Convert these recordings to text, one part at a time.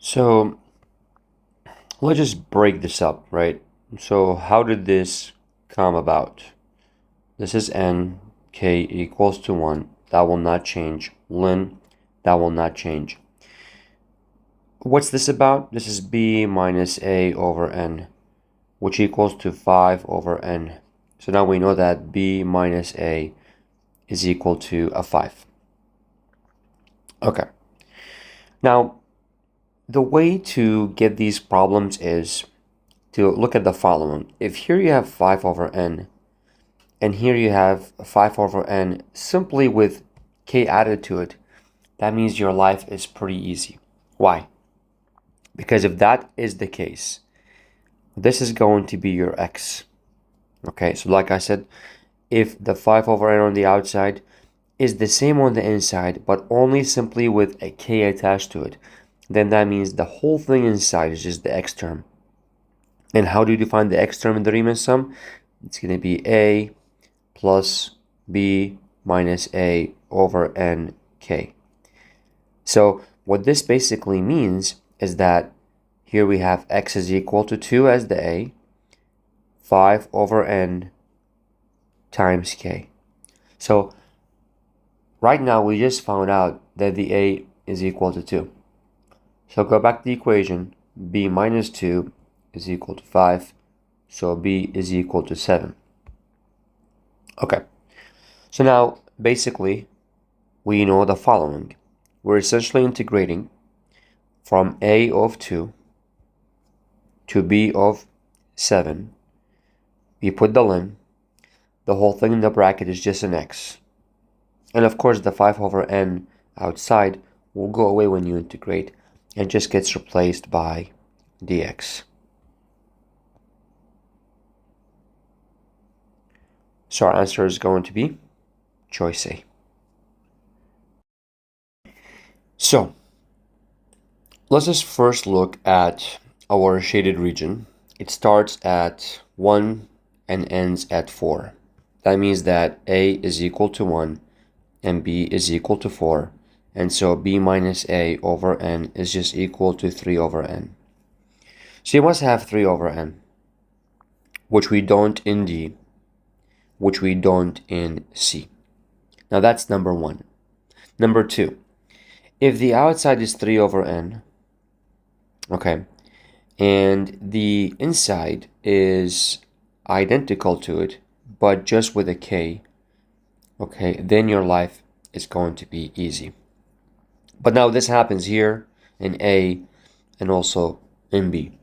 So let's just break this up, right? So how did this come about? This is n, k equals to 1. That will not change. Ln, that will not change. What's this about? This is b minus a over n, which equals to 5 over n. So now we know that b minus a is equal to a 5. Okay. Now, the way to get these problems is to look at the following. If here you have 5 over n, and here you have 5 over n simply with k added to it, that means your life is pretty easy. Why? Because if that is the case, this is going to be your x. Okay, so like I said, if the 5 over n on the outside is the same on the inside, but only simply with a k attached to it, then that means the whole thing inside is just the x term. And how do you define the x term in the Riemann sum? It's going to be a plus b minus a over nk. So what this basically means is that here we have x is equal to 2 as the a, 5 over n times k. So right now we just found out that the a is equal to 2. So go back to the equation. B minus 2 is equal to 5. So b is equal to 7. Okay. So now basically we know the following. We're essentially integrating from a of 2 to b of 7. We put the ln. The whole thing in the bracket is just an x. And of course the 5 over n outside will go away when you integrate and just gets replaced by dx. So our answer is going to be choice A. So let's just first look at our shaded region. It starts at 1 and ends at 4. That means that A is equal to 1 and B is equal to 4. And so B minus A over N is just equal to 3 over N. So you must have 3 over N, which we don't in D, which we don't in C. Now that's number 1. Number 2, if the outside is 3 over N, okay, and the inside is identical to it, but just with a K, okay, then your life is going to be easy. But now this happens here in A and also in B.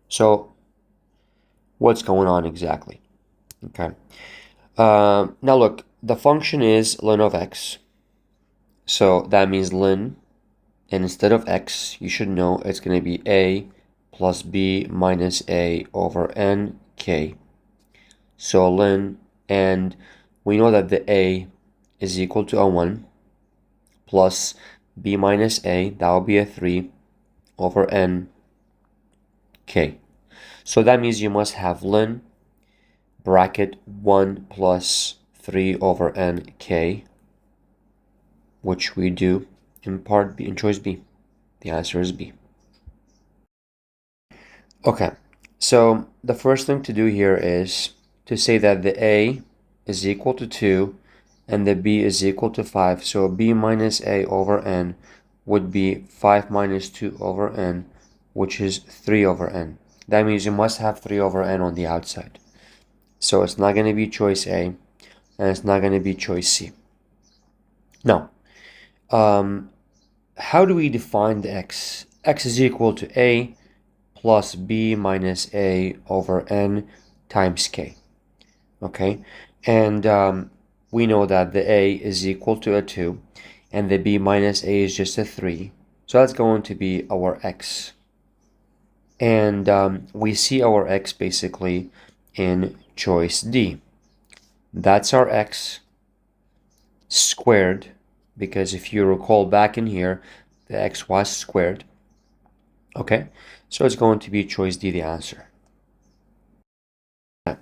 So what's going on exactly? Okay. Now look, the function is ln of x. So that means ln, and instead of x, you should know it's going to be a plus b minus a over nk. So ln, and we know that the a is equal to a 1 plus b minus a, that will be a 3 over n k. So that means you must have ln bracket 1 plus 3 over n k, which we do in part B, in choice B. The answer is B. Okay, so the first thing to do here is to say that the a is equal to 2 and the b is equal to 5. So b minus a over n would be 5 minus 2 over n, which is 3 over n. That means you must have 3 over n on the outside. So it's not going to be choice A, and it's not going to be choice C. Now, how do we define the x? X is equal to a plus b minus a over n times k. Okay, and we know that the a is equal to a 2, and the b minus a is just a 3. So that's going to be our x. And we see our x basically in choice D. That's our x squared, because if you recall back in here, the x was squared. Okay, so it's going to be choice D, the answer.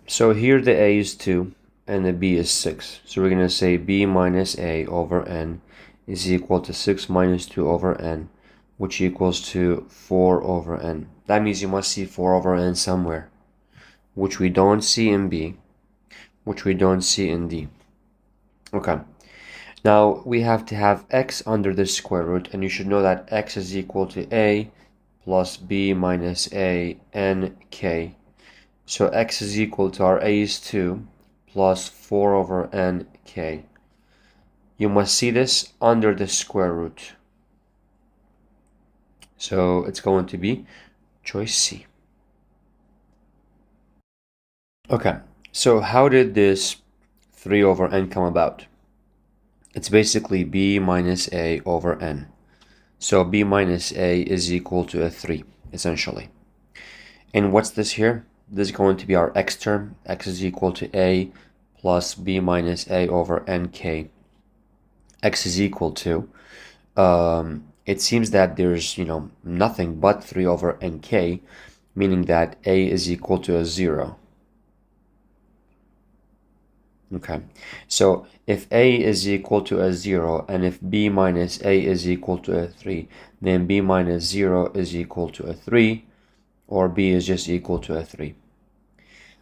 So here the a is 2 and the b is 6. So we're going to say b minus a over n is equal to 6 minus 2 over n, which equals to 4 over n. That means you must see 4 over n somewhere, which we don't see in B, which we don't see in D. Okay. Now we have to have x under the square root, and you should know that x is equal to a plus b minus a n k. So x is equal to our a is 2 plus 4 over n k. You must see this under the square root. So it's going to be choice C. Okay, so how did this 3 over n come about? It's basically b minus a over n. So b minus a is equal to a 3, essentially. And what's this here? This is going to be our x term. X is equal to a plus b minus a over nk. X is equal to, it seems that there's, nothing but 3 over nk, meaning that a is equal to a 0. Okay, so if a is equal to a 0 and if b minus a is equal to a 3, then b minus 0 is equal to a 3, or b is just equal to a 3.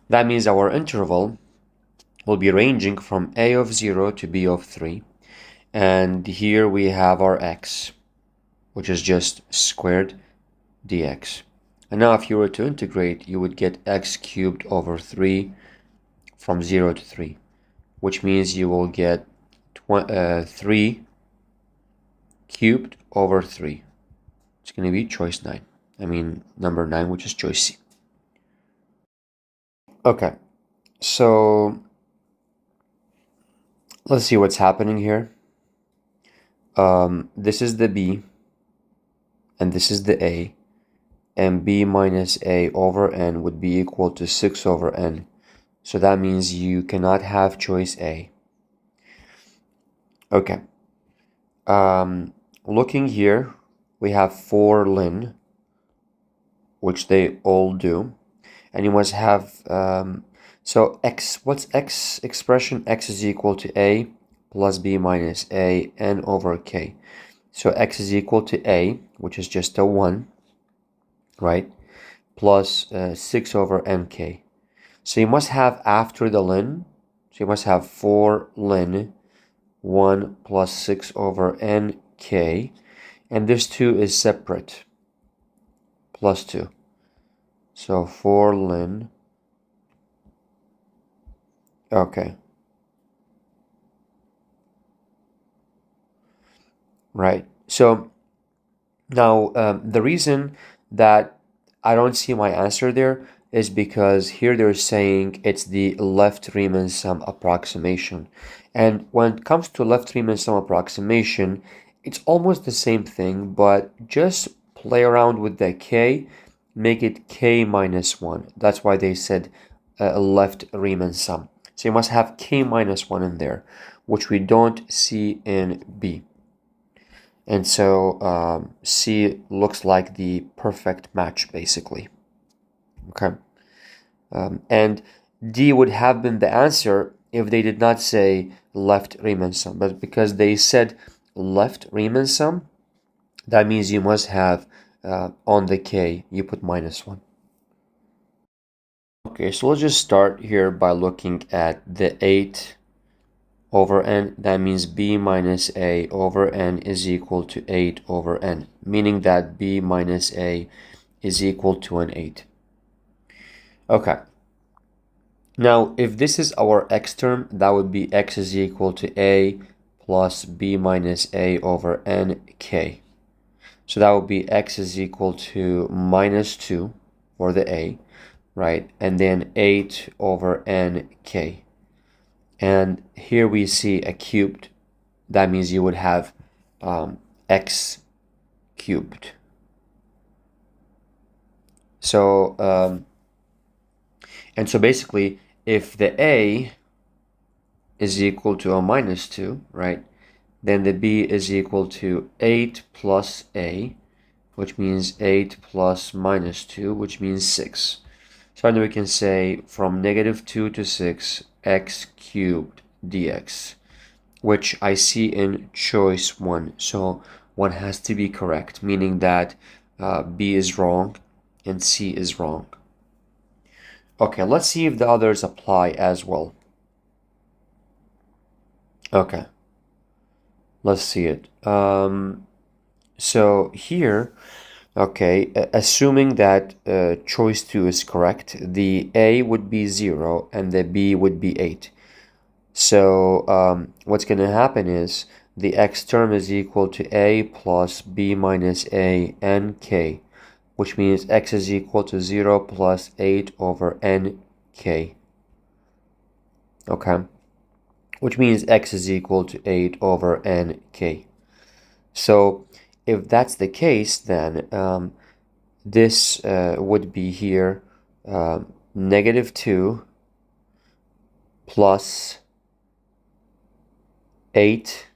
That means our interval will be ranging from a of 0 to b of 3. And here we have our x, which is just squared dx. And now if you were to integrate, you would get x cubed over 3 from 0 to 3, which means you will get 3 cubed over 3. It's going to be choice 9. Number 9, which is choice C. Okay, so let's see what's happening here. This is the b, and this is the a, and b minus a over n would be equal to 6 over n. So that means you cannot have choice A. Okay. Looking here, we have 4 ln, which they all do. And you must have, so x, what's x expression? X is equal to a plus b minus a n over k. So x is equal to a, which is just a 1, right? Plus 6 over nk. So you must have after the ln, so you must have 4 ln 1 plus 6 over nk, and this 2 is separate, plus 2. So 4 ln, okay. Right. So now the reason that I don't see my answer there is because here they're saying it's the left Riemann sum approximation. And when it comes to left Riemann sum approximation, it's almost the same thing, but just play around with the k, make it k minus 1. That's why they said left Riemann sum. So you must have k minus 1 in there, which we don't see in B. And so C looks like the perfect match, basically. Okay. And D would have been the answer if they did not say left Riemann sum. But because they said left Riemann sum, that means you must have on the K, you put minus 1. Okay, so let's just start here by looking at the 8 over n. That means b minus a over n is equal to 8 over n, meaning that b minus a is equal to an 8. Okay. Now, if this is our x term, that would be x is equal to a plus b minus a over nk. So that would be x is equal to minus 2 for the a, right? And then 8 over nk. And here we see a cubed. That means you would have x cubed. So, and so basically, if the a is equal to a minus 2, right, then the b is equal to 8 plus a, which means 8 plus minus 2, which means 6. So then we can say from negative 2 to 6, x cubed dx, which I see in choice 1. So one has to be correct, meaning that B is wrong and C is wrong. Okay, let's see if the others apply as well. Okay, let's see it. So here, okay, assuming that choice 2 is correct, the A would be 0 and the B would be 8. So what's going to happen is the x term is equal to A plus B minus A n k, which means x is equal to 0 plus 8 over n k. Okay, which means x is equal to 8 over n k. So if that's the case, then this would be here negative 2 plus 8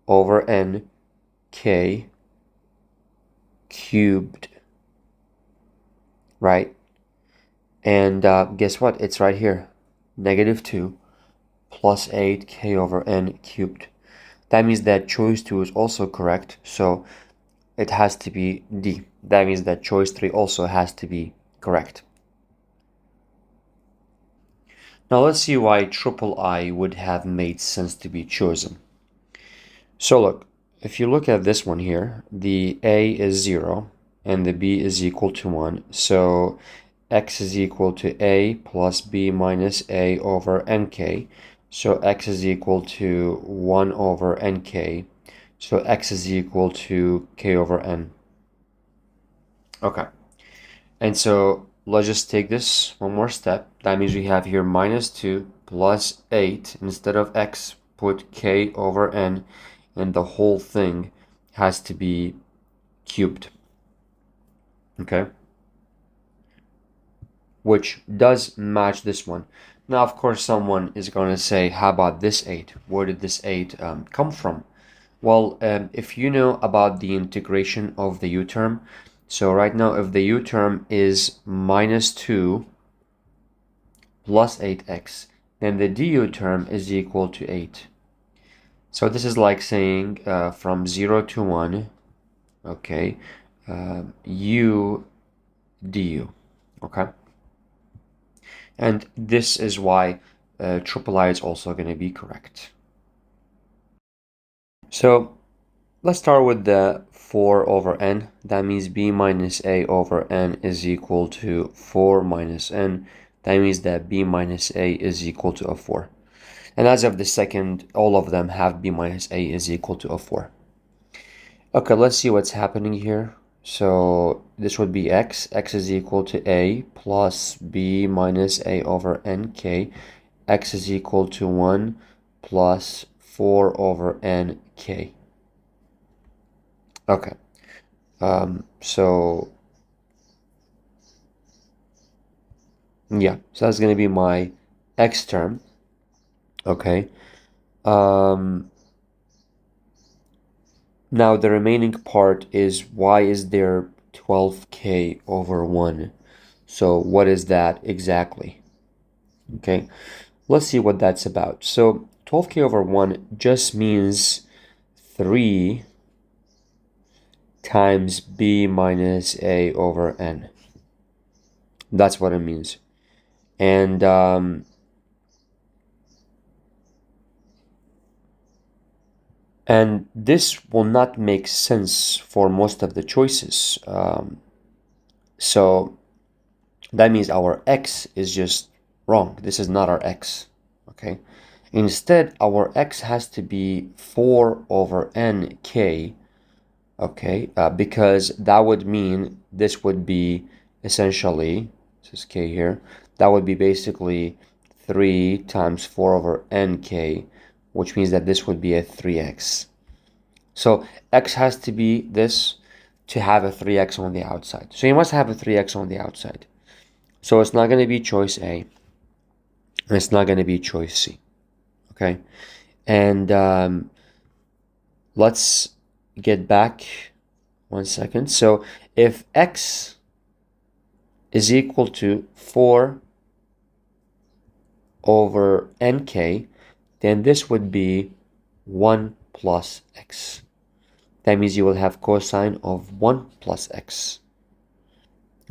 over n k cubed, right? And guess what? It's right here. Negative 2 plus 8k over n cubed. That means that choice 2 is also correct, so it has to be D. That means that choice 3 also has to be correct. Now let's see why triple I would have made sense to be chosen. So look, if you look at this one here, the A is 0 and the B is equal to 1. So x is equal to A plus B minus A over nk. So x is equal to 1 over nk. So x is equal to k over n. Okay. And so let's just take this one more step. That means we have here minus 2 plus 8. Instead of x, put k over n. And the whole thing has to be cubed. Okay? Which does match this one. Now, of course, someone is going to say, how about this 8? Where did this 8 come from? Well, if you know about the integration of the u term, so right now if the u term is minus 2 plus 8x, then the du term is equal to 8. So this is like saying from 0 to 1, okay, u du, okay? And this is why triple I is also going to be correct. So let's start with the 4 over n. That means b minus a over n is equal to 4 minus n. That means that b minus a is equal to a 4. And as of the second, all of them have b minus a is equal to a 4. Okay, let's see what's happening here. So this would be x. X is equal to a plus b minus a over nk. X is equal to 1 plus 4 over nk. Okay. So yeah, so that's going to be my x term. Okay. Now the remaining part is why is there 12k over 1? So what is that exactly? Okay, let's see what that's about. So 12k over 1 just means 3 times b minus a over n. That's what it means. And this will not make sense for most of the choices. So that means our x is just wrong. This is not our x, okay? Instead, our x has to be 4 over nk, okay? Because that would mean this would be essentially, this is k here, that would be basically 3 times 4 over nk, which means that this would be a 3x. So x has to be this to have a 3x on the outside. So you must have a 3x on the outside. So it's not going to be choice A, and it's not going to be choice C, okay? And let's get back 1 second. So if x is equal to 4 over nk, then this would be 1 plus x. that means you will have cosine of 1 plus x.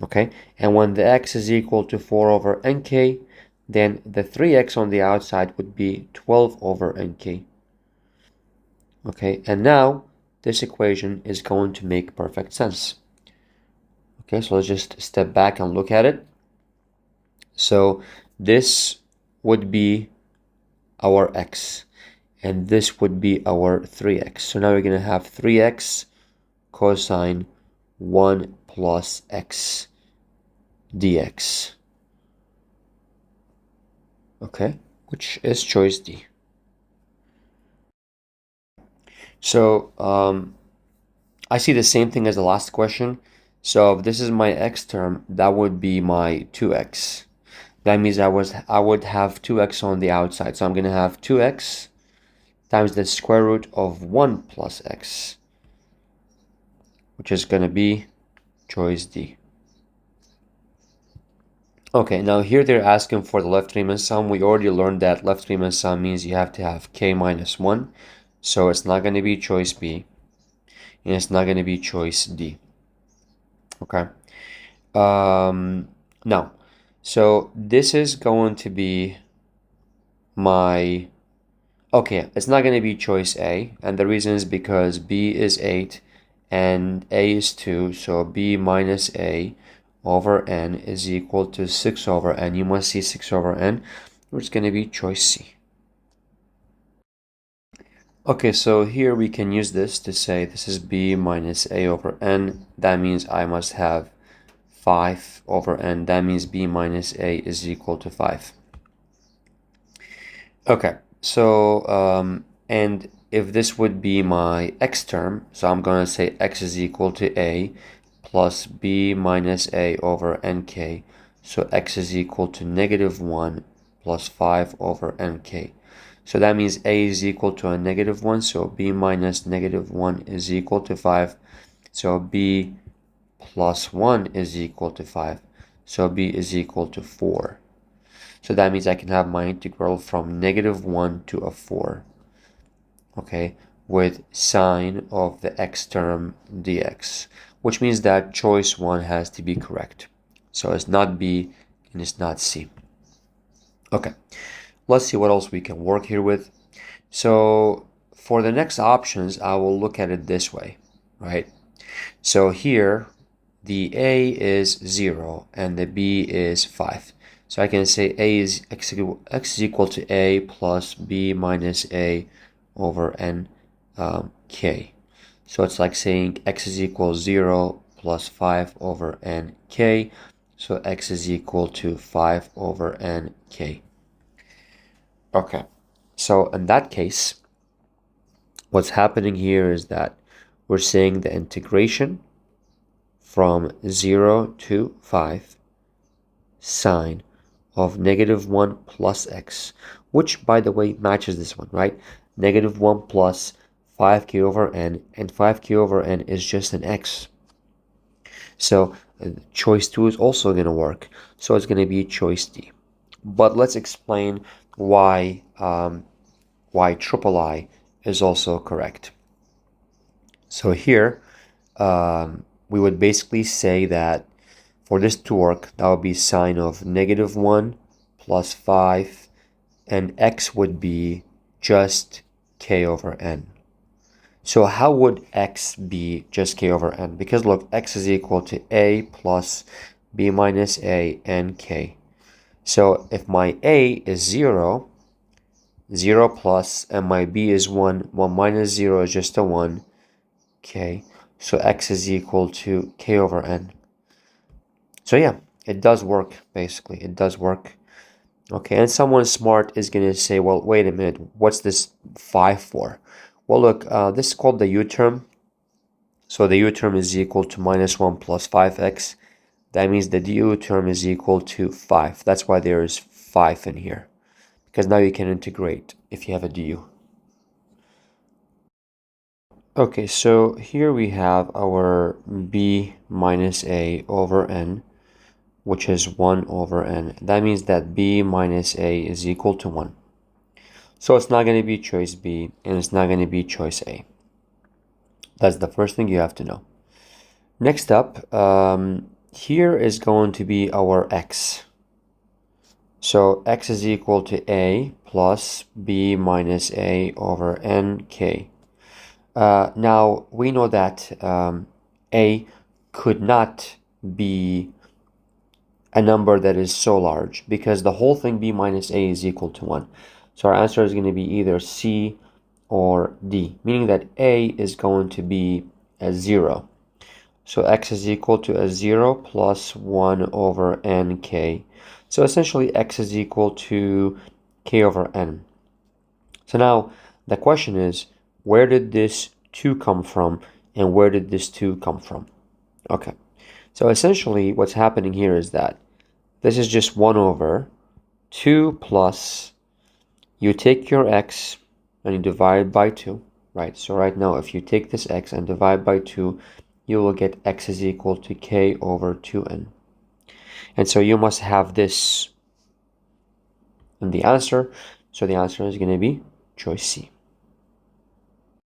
Okay, and when the x is equal to 4 over nk, then the 3x on the outside would be 12 over nk. Okay, and now this equation is going to make perfect sense. Okay, so let's just step back and look at it. So this would be our x, and this would be our 3x. So now we're going to have 3x cosine 1 plus x dx. Okay, which is choice D. So I see the same thing as the last question. So if this is my x term, that would be my 2x. That means I would have 2x on the outside. So I'm going to have 2x times the square root of 1 plus x, which is going to be choice D. Okay, now here they're asking for the left Riemann sum. We already learned that left Riemann sum means you have to have k minus 1. So it's not going to be choice B, and it's not going to be choice D. Okay. Now, so this is going to be my, okay, it's not going to be choice A, and the reason is because B is 8 and A is 2, so B minus A over N is equal to 6 over N. You must see 6 over N, which is going to be choice C. Okay, so here we can use this to say this is B minus A over N. That means I must have 5 over N. That means B minus A is equal to 5. Okay, so, and if this would be my x term, so I'm going to say x is equal to A plus B minus A over nk. So x is equal to negative 1 plus 5 over nk. So that means A is equal to a negative 1, so B minus negative 1 is equal to 5. So B plus 1 is equal to 5. So B is equal to 4. So that means I can have my integral from negative 1 to a 4. Okay, with sine of the x term dx, which means that choice 1 has to be correct. So it's not B and it's not C. Okay, let's see what else we can work here with. So for the next options, I will look at it this way, right? So here, the A is 0 and the B is 5. So I can say A is x is equal to A plus B minus A over N K. So it's like saying x is equal to 0 plus 5 over N K. So x is equal to 5 over N K. Okay, so in that case, what's happening here is that we're saying the integration from 0 to 5 sine of negative 1 plus x, which, by the way, matches this one, right? Negative 1 plus 5k over n, and 5k over n is just an x. So choice 2 is also going to work. So it's going to be choice D. But let's explain why triple I is also correct. So here, we would basically say that for this to work, that would be sine of negative 1 plus 5, and x would be just k over n. So how would x be just k over n? Because look, x is equal to a plus b minus a and k. So if my a is 0, 0 plus, and my b is 1, 1 minus 0 is just a 1, k. So x is equal to k over n. So yeah, it does work, basically. It does work. Okay, and someone smart is going to say, well, wait a minute, what's this 5 for? Well, look, this is called the u term. So the u term is equal to minus 1 plus 5x. That means the du term is equal to 5. That's why there is 5 in here. Because now you can integrate if you have a du. Okay, so here we have our b minus a over n, which is 1 over n. That means that b minus a is equal to 1. So it's not going to be choice B, and it's not going to be choice A. That's the first thing you have to know. Next up, here is going to be our x. So x is equal to a plus b minus a over nk. Now, we know that a could not be a number that is so large because the whole thing b minus a is equal to 1. So our answer is going to be either C or D, meaning that a is going to be a 0. So x is equal to a 0 plus 1 over nk. So essentially x is equal to k over n. So now the question is, where did this 2 come from and where did this 2 come from? Okay, so essentially what's happening here is that this is just 1 over 2 plus, you take your x and you divide by 2, right? So right now if you take this x and divide by 2, you will get x is equal to k over 2n. And so you must have this in the answer. So the answer is going to be choice C.